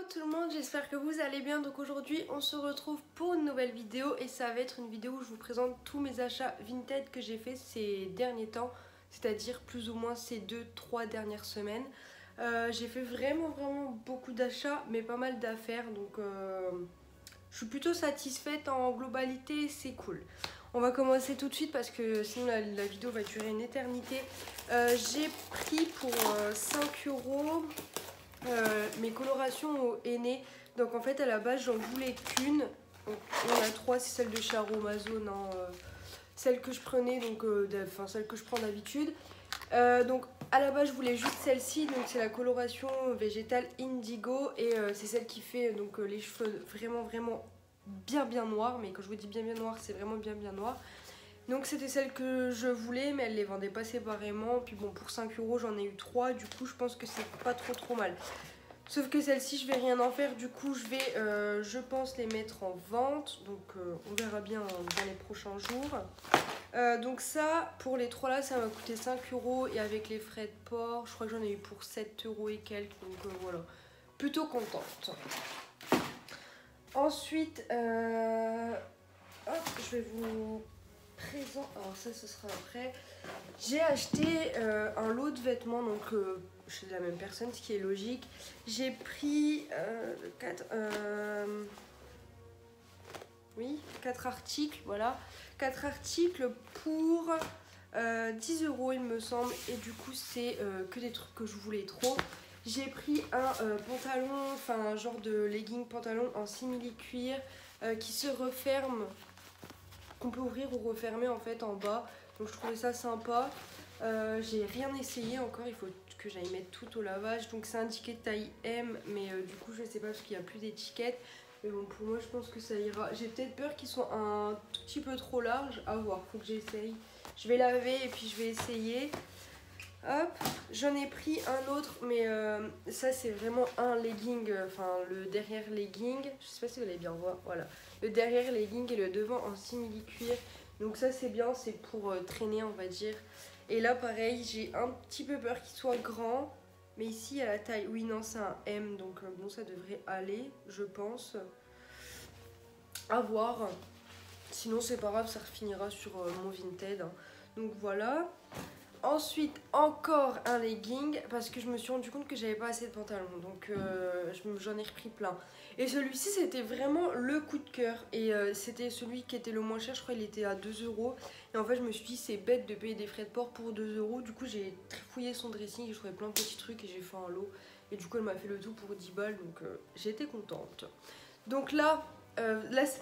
tout le monde, j'espère que vous allez bien. Donc aujourd'hui on se retrouve pour une nouvelle vidéo et ça va être une vidéo où je vous présente tous mes achats Vinted que j'ai fait ces derniers temps, c'est-à-dire plus ou moins ces 2-3 dernières semaines. J'ai fait vraiment beaucoup d'achats mais pas mal d'affaires, donc je suis plutôt satisfaite en globalité, c'est cool. On va commencer tout de suite parce que sinon la vidéo va durer une éternité. J'ai pris pour 5 euros mes colorations au henné. Donc en fait à la base j'en voulais qu'une. Il y en a 3, c'est celle de chez Aromazone, hein, celle que je prenais, donc celle que je prends d'habitude. Donc à la base je voulais juste celle-ci, donc c'est la coloration végétale indigo et c'est celle qui fait donc les cheveux vraiment bien noirs. Mais quand je vous dis bien noir, c'est vraiment bien noir. Donc c'était celle que je voulais, mais elle les vendait pas séparément. Puis bon, pour 5 euros j'en ai eu 3, du coup je pense que c'est pas trop mal. Sauf que celle-ci je vais rien en faire, du coup je vais je pense les mettre en vente. Donc on verra bien dans les prochains jours. Donc ça, pour les 3 là, ça m'a coûté 5 euros. Et avec les frais de port, je crois que j'en ai eu pour 7 euros et quelques. Donc voilà, plutôt contente. Ensuite, hop, je vais vous présenter. Alors ça, ce sera après. J'ai acheté un lot de vêtements, donc chez la même personne, ce qui est logique. J'ai pris 4 articles, voilà. 4 articles pour 10 euros il me semble. Et du coup c'est que des trucs que je voulais trop. J'ai pris un pantalon, enfin un genre de legging pantalon en simili cuir qui se referme, qu'on peut ouvrir ou refermer en fait en bas. Donc je trouvais ça sympa. J'ai rien essayé encore, il faut que j'aille mettre tout au lavage. Donc c'est indiqué taille M, mais du coup je sais pas parce qu'il n'y a plus d'étiquette. Mais bon, pour moi je pense que ça ira. J'ai peut-être peur qu'ils soient un tout petit peu trop larges. À voir, faut que j'essaye. Je vais laver et puis je vais essayer. Hop, j'en ai pris un autre, mais ça c'est vraiment un legging, enfin le derrière legging. Je sais pas si vous allez bien voir, voilà. Le derrière legging et le devant en simili cuir. Donc ça c'est bien, c'est pour traîner on va dire. Et là pareil, j'ai un petit peu peur qu'il soit grand. Mais ici à la taille, oui non c'est un M, donc bon ça devrait aller je pense. À voir. Sinon c'est pas grave, ça finira sur mon Vinted, hein. Donc voilà. Ensuite encore un legging parce que je me suis rendu compte que j'avais pas assez de pantalons. Donc j'en ai repris plein. Et celui-ci c'était vraiment le coup de cœur. Et c'était celui qui était le moins cher, je crois il était à 2 euros. Et en fait je me suis dit c'est bête de payer des frais de port pour 2 euros. Du coup j'ai fouillé son dressing et je trouvais plein de petits trucs et j'ai fait un lot. Et du coup elle m'a fait le tout pour 10 balles, donc j'étais contente. Donc là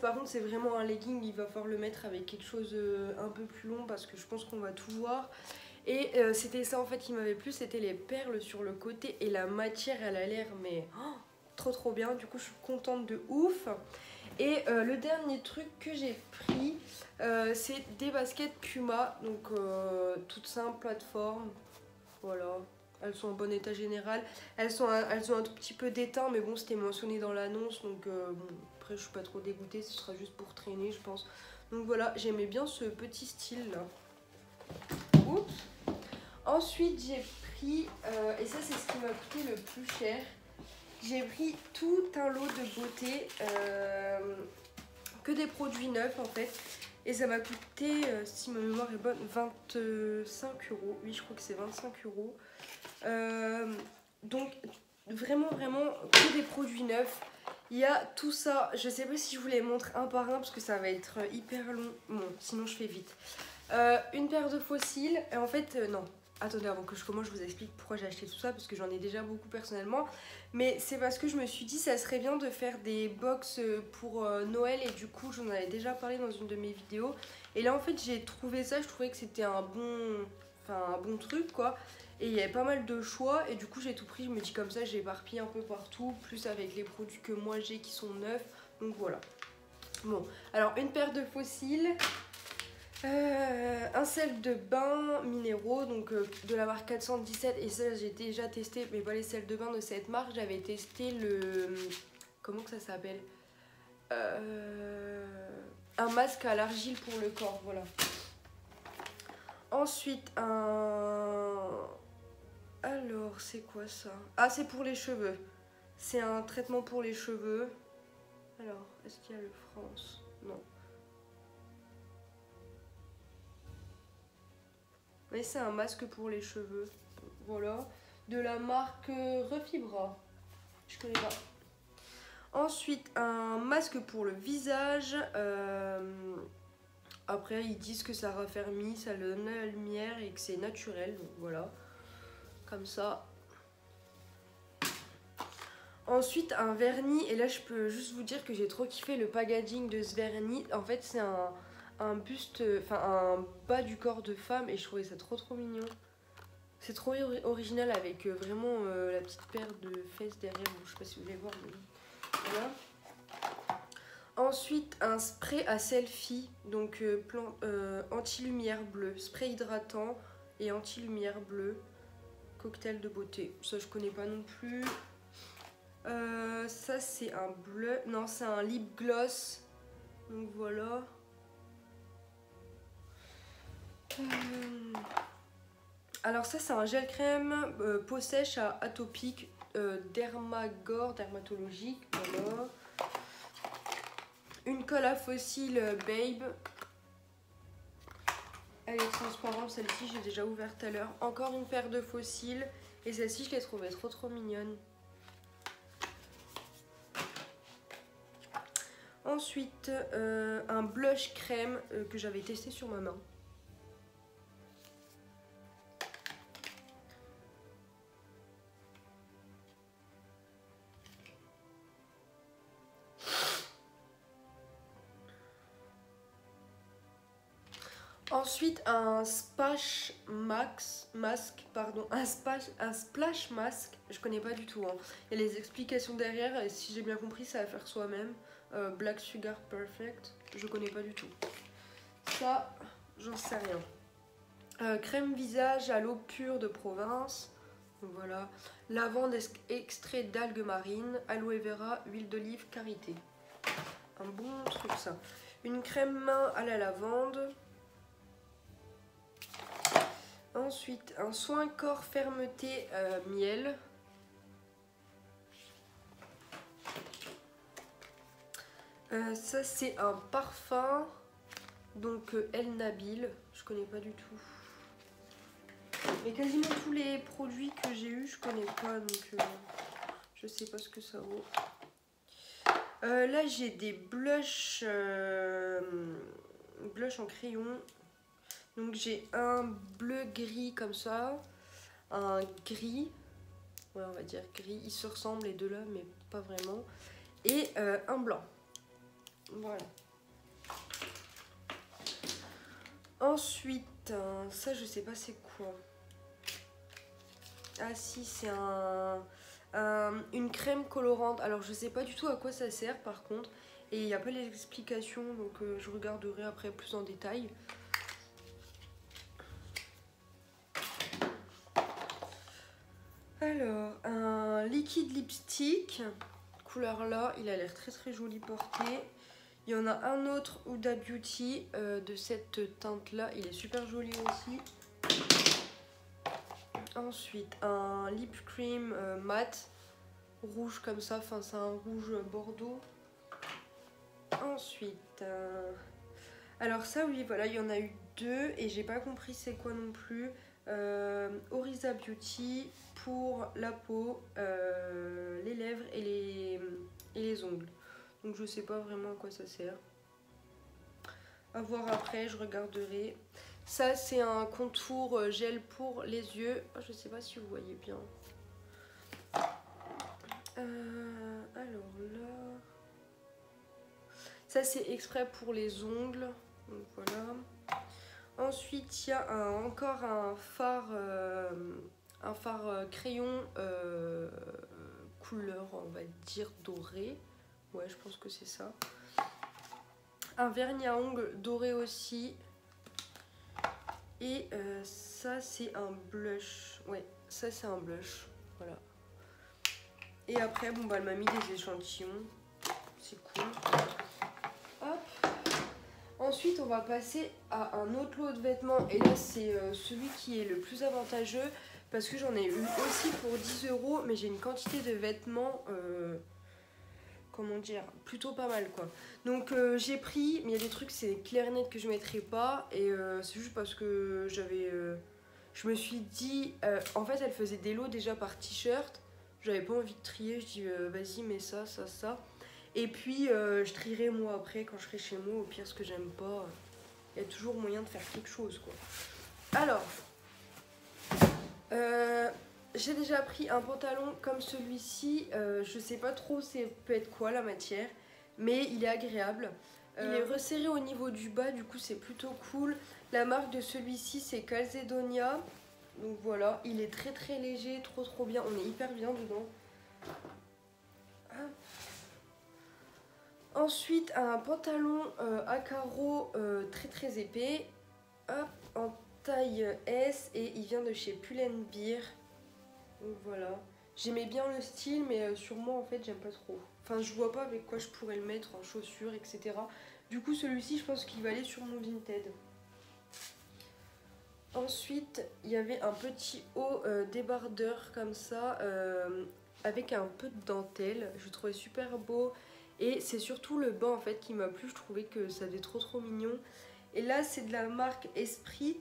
par contre c'est vraiment un legging, il va falloir le mettre avec quelque chose un peu plus long parce que je pense qu'on va tout voir. Et c'était ça en fait qui m'avait plu, c'était les perles sur le côté et la matière elle a l'air mais trop bien, du coup je suis contente de ouf. Et le dernier truc que j'ai pris c'est des baskets Puma, donc toutes simples, plateforme, voilà. Elles sont en bon état général, elles ont un tout petit peu d'étain mais bon c'était mentionné dans l'annonce, donc bon, après je suis pas trop dégoûtée, ce sera juste pour traîner je pense. Donc voilà, j'aimais bien ce petit style là. Oups. Ensuite j'ai pris, et ça c'est ce qui m'a coûté le plus cher, j'ai pris tout un lot de beauté, que des produits neufs en fait. Et ça m'a coûté, si ma mémoire est bonne, 25 euros. Oui, je crois que c'est 25 euros. Donc vraiment que des produits neufs. Il y a tout ça, je sais pas si je vous les montre un par un parce que ça va être hyper long. Bon, sinon je fais vite. Une paire de faux cils, et en fait non. Attendez, avant que je commence, je vous explique pourquoi j'ai acheté tout ça, parce que j'en ai déjà beaucoup personnellement. Mais c'est parce que je me suis dit ça serait bien de faire des box pour Noël, et du coup j'en avais déjà parlé dans une de mes vidéos. Et là en fait j'ai trouvé ça, je trouvais que c'était un bon truc quoi. Et il y avait pas mal de choix, et du coup j'ai tout pris, je me dis comme ça j'ai éparpillé un peu partout, plus avec les produits que moi j'ai qui sont neufs, donc voilà. Bon, alors une paire de faux cils. Un sel de bain minéraux, donc de la marque 417, et ça j'ai déjà testé, mais pas les sels de bain de cette marque. J'avais testé le... comment que ça s'appelle, un masque à l'argile pour le corps, voilà. Ensuite alors c'est quoi ça? Ah c'est pour les cheveux. C'est un traitement pour les cheveux. Alors, est-ce qu'il y a le France? Non. Mais c'est un masque pour les cheveux. Voilà. De la marque Refibra. Je connais pas. Ensuite, un masque pour le visage. Après, ils disent que ça raffermit, ça donne la lumière et que c'est naturel. Donc voilà. Comme ça. Ensuite, un vernis. Et là, je peux juste vous dire que j'ai trop kiffé le packaging de ce vernis. En fait, c'est un buste, enfin un bas du corps de femme. Et je trouvais ça trop mignon. C'est trop original avec vraiment la petite paire de fesses derrière. Bon, je sais pas si vous allez voir. Mais voilà. Ensuite, un spray à selfie. Donc, anti-lumière bleue. Spray hydratant et anti-lumière bleue. Cocktail de beauté. Ça, je connais pas non plus. Ça, c'est un bleu. Non, c'est un lip gloss. Donc, voilà. Alors ça c'est un gel crème peau sèche à atopique Dermagore, dermatologique, voilà. Une colle à fossiles Babe. Elle est transparente, celle-ci j'ai déjà ouvert tout à l'heure. Encore une paire de fossiles et celle-ci je l'ai trouvée trop mignonne. Ensuite un blush crème que j'avais testé sur ma main. Ensuite, un splash masque, pardon, un splash masque, je connais pas du tout. Hein. Il y a les explications derrière et si j'ai bien compris, ça va faire soi-même. Black Sugar Perfect, je connais pas du tout. Ça, j'en sais rien. Crème visage à l'eau pure de province. Voilà. Lavande extrait d'algues marines, aloe vera, huile d'olive, karité. Un bon truc ça. Une crème main à la lavande. Ensuite, un soin corps fermeté miel. Ça, c'est un parfum. Donc, El Nabil. Je connais pas du tout. Mais quasiment tous les produits que j'ai eu, je connais pas. Donc, je sais pas ce que ça vaut. Là, j'ai des blushs en crayon. Donc j'ai un bleu gris comme ça, un gris, ouais on va dire gris, ils se ressemblent les deux là mais pas vraiment, et un blanc, voilà. Ensuite, ça je sais pas c'est quoi, ah si c'est une crème colorante, alors je sais pas du tout à quoi ça sert par contre, et il n'y a pas les explications donc je regarderai après plus en détail. Alors, un liquide lipstick, couleur là, il a l'air très joli porté. Il y en a un autre Huda Beauty de cette teinte là, il est super joli aussi. Ensuite, un lip cream mat, rouge comme ça, enfin c'est un rouge bordeaux. Ensuite, alors ça oui, voilà, il y en a eu deux et j'ai pas compris c'est quoi non plus. Oriza Beauty pour la peau, les lèvres et les ongles. Donc je sais pas vraiment à quoi ça sert. À voir après, je regarderai. Ça c'est un contour gel pour les yeux. Je sais pas si vous voyez bien. Alors là, ça c'est exprès pour les ongles. Donc voilà. Ensuite, il y a encore un fard crayon couleur, on va dire doré. Ouais, je pense que c'est ça. Un vernis à ongles doré aussi. Et ça, c'est un blush. Ouais, ça, c'est un blush. Voilà. Et après, bon, bah, elle m'a mis des échantillons. C'est cool. Hop. Ensuite, on va passer à un autre lot de vêtements. Et là, c'est celui qui est le plus avantageux parce que j'en ai eu aussi pour 10 €, mais j'ai une quantité de vêtements, comment dire, plutôt pas mal quoi. Donc j'ai pris, mais il y a des trucs c'est clair et net que je mettrai pas, et c'est juste parce que je me suis dit, en fait elle faisait des lots déjà par t-shirt, j'avais pas envie de trier, je dis vas-y mets ça, ça, ça. Et puis je trierai moi après quand je serai chez moi, au pire ce que j'aime pas, il y a toujours moyen de faire quelque chose quoi. Alors, j'ai déjà pris un pantalon comme celui-ci, je sais pas trop c'est peut être quoi la matière, mais il est agréable. Il est resserré au niveau du bas, du coup c'est plutôt cool. La marque de celui-ci c'est Calzedonia, donc voilà, il est très très léger, trop bien, on est hyper bien dedans. Ensuite, un pantalon à carreaux très épais, hop, en taille S, et il vient de chez Pull&Bear. Donc voilà. J'aimais bien le style, mais sur moi en fait j'aime pas trop. Enfin, je vois pas avec quoi je pourrais le mettre en chaussures, etc. Du coup, celui-ci, je pense qu'il va aller sur mon Vinted. Ensuite, il y avait un petit haut débardeur comme ça, avec un peu de dentelle. Je le trouvais super beau. Et c'est surtout le bas en fait qui m'a plu, je trouvais que ça faisait trop mignon. Et là c'est de la marque Esprit,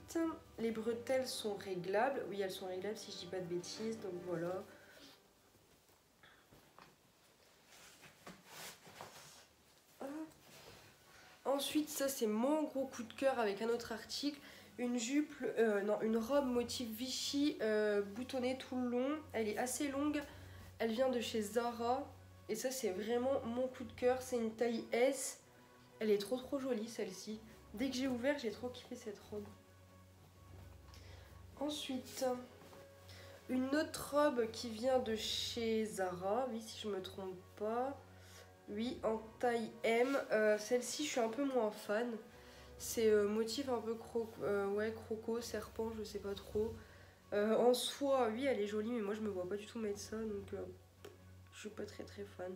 les bretelles sont réglables, oui elles sont réglables si je dis pas de bêtises, donc voilà. Ensuite ça c'est mon gros coup de cœur avec un autre article, une jupe, non une robe motif Vichy boutonnée tout le long, elle est assez longue, elle vient de chez Zara. Et ça c'est vraiment mon coup de cœur, c'est une taille S. Elle est trop jolie celle-ci. Dès que j'ai ouvert, j'ai trop kiffé cette robe. Ensuite, une autre robe qui vient de chez Zara, oui si je me trompe pas. Oui, en taille M. Celle-ci je suis un peu moins fan. C'est motif un peu croco, serpent, je sais pas trop. En soi, oui elle est jolie, mais moi je me vois pas du tout mettre ça, donc je suis pas très fan.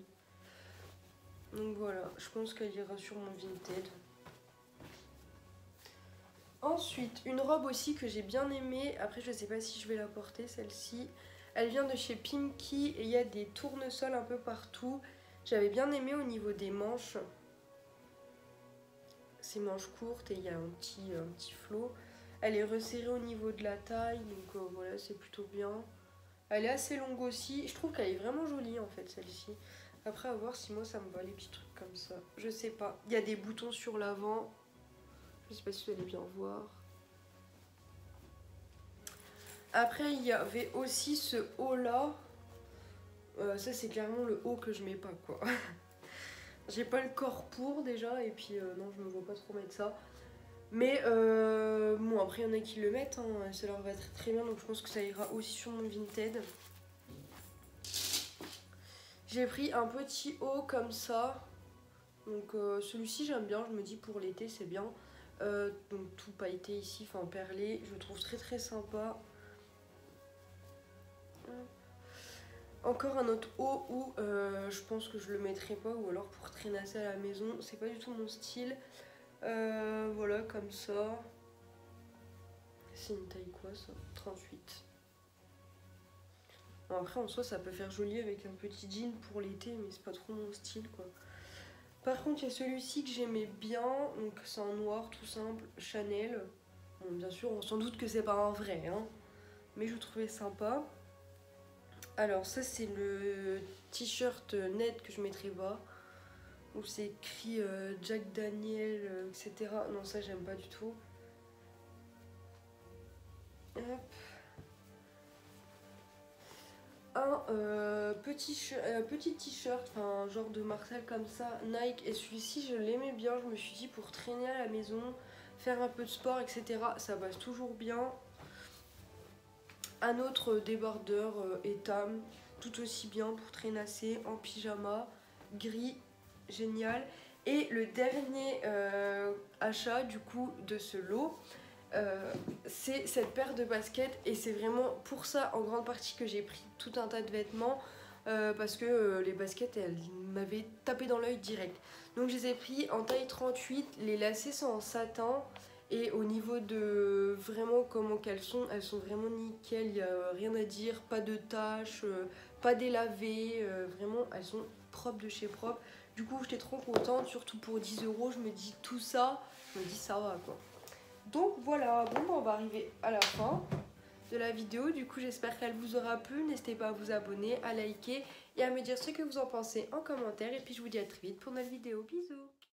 Donc voilà, je pense qu'elle ira sur mon Vinted. Ensuite, une robe aussi que j'ai bien aimée. Après, je sais pas si je vais la porter, celle-ci. Elle vient de chez Pimki et il y a des tournesols un peu partout. J'avais bien aimé au niveau des manches. Ces manches courtes et il y a un petit flot. Elle est resserrée au niveau de la taille, donc voilà, c'est plutôt bien. Elle est assez longue aussi. Je trouve qu'elle est vraiment jolie en fait, celle-ci. Après, à voir si moi ça me va les petits trucs comme ça. Je sais pas. Il y a des boutons sur l'avant. Je sais pas si vous allez bien voir. Après, il y avait aussi ce haut là. Ça, c'est clairement le haut que je mets pas quoi. J'ai pas le corps pour déjà. Et puis, non, je me vois pas trop mettre ça. Mais bon, après, il y en a qui le mettent. Hein, ça leur va très bien. Donc, je pense que ça ira aussi sur mon Vinted. J'ai pris un petit haut comme ça. Donc celui-ci j'aime bien, je me dis pour l'été c'est bien. Donc tout pailleté ici, enfin perlé, je le trouve très sympa. Encore un autre haut où je pense que je le mettrai pas, ou alors pour traîner ça à la maison, c'est pas du tout mon style. Voilà comme ça. C'est une taille quoi ça? 38. Bon, après en soi ça peut faire joli avec un petit jean pour l'été, mais c'est pas trop mon style quoi. Par contre, il y a celui-ci que j'aimais bien, donc c'est en noir tout simple, Chanel. Bon, bien sûr, on s'en doute que c'est pas un vrai, hein, mais je le trouvais sympa. Alors, ça, c'est le t-shirt net que je mettrai bas, où c'est écrit Jack Daniel, etc. Non, ça, j'aime pas du tout. Hop. Un petit t-shirt, enfin genre de Marcel comme ça, Nike, et celui-ci je l'aimais bien, je me suis dit pour traîner à la maison, faire un peu de sport, etc. ça passe toujours bien. Un autre débardeur Etam, tout aussi bien pour traînasser en pyjama, gris, génial. Et le dernier achat du coup de ce lot, c'est cette paire de baskets, et c'est vraiment pour ça en grande partie que j'ai pris tout un tas de vêtements, parce que les baskets elles m'avaient tapé dans l'œil direct. Donc je les ai pris en taille 38, les lacets sont en satin Et au niveau de vraiment comment elles sont vraiment nickel, il n'y a rien à dire, pas de taches, pas délavées, vraiment elles sont propres de chez propre. Du coup j'étais trop contente, surtout pour 10 €, je me dis tout ça, je me dis ça va quoi. Donc voilà, bon on va arriver à la fin de la vidéo, du coup j'espère qu'elle vous aura plu, n'hésitez pas à vous abonner, à liker et à me dire ce que vous en pensez en commentaire et puis je vous dis à très vite pour une nouvelle vidéo, bisous.